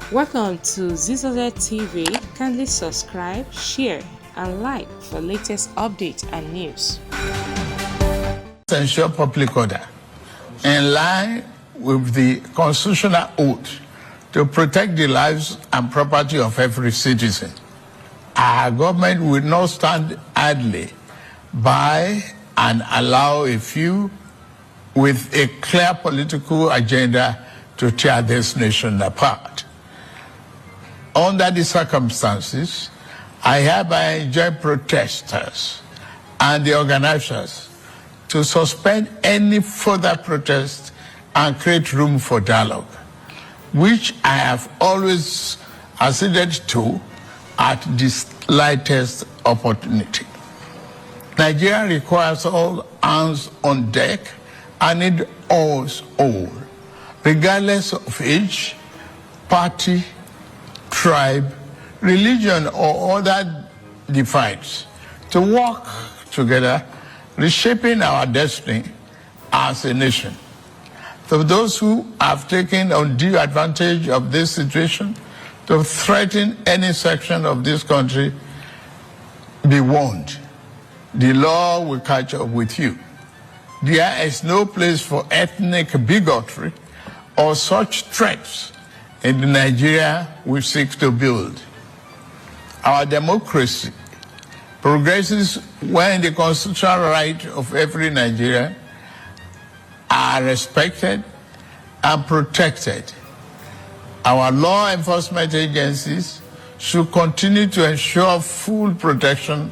Welcome to Zisodel TV. Kindly subscribe, share, and like for latest updates and news. Ensure public order in line with the constitutional oath to protect the lives and property of every citizen. Our government will not stand idly by and allow a few with a clear political agenda to tear this nation apart. Under the circumstances, I hereby enjoin protesters and the organizers to suspend any further protest and create room for dialogue, which I have always acceded to at the slightest opportunity. Nigeria requires all hands on deck and need us all, regardless of age, party, tribe, religion, or other divides, to work together, reshaping our destiny as a nation. For those who have taken undue advantage of this situation to threaten any section of this country, be warned. The law will catch up with you. There is no place for ethnic bigotry or such threats in the Nigeria we seek to build. Our democracy progresses when the constitutional rights of every Nigerian are respected and protected. Our law enforcement agencies should continue to ensure full protection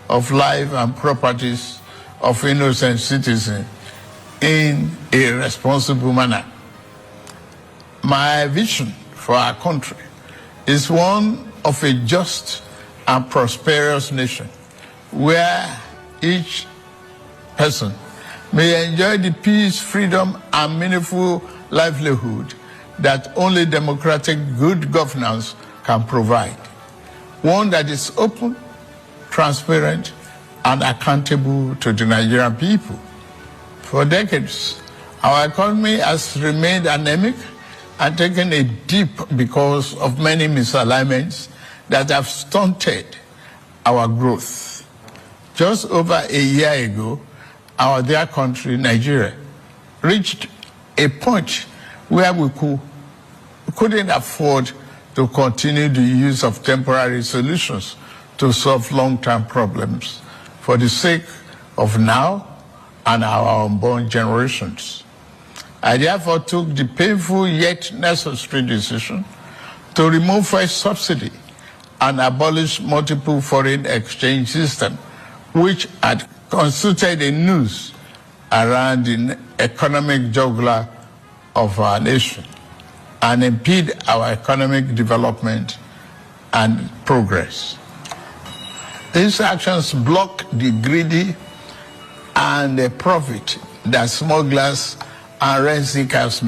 of life and properties of innocent citizens in a responsible manner. My vision for our country is one of a just and prosperous nation where each person may enjoy the peace, freedom, and meaningful livelihood that only democratic good governance can provide. One that is open, transparent, and accountable to the Nigerian people. For decades, our economy has remained anemic and taken a dip because of many misalignments that have stunted our growth. Just over a year ago, our dear country, Nigeria, reached a point where we couldn't afford to continue the use of temporary solutions to solve long-term problems for the sake of now and our unborn generations. I therefore took the painful yet necessary decision to remove first subsidy and abolish multiple foreign exchange system, which had constituted a noose around the economic jugular of our nation and impede our economic development and progress. These actions block the greedy and the profit that smugglers and rent seekers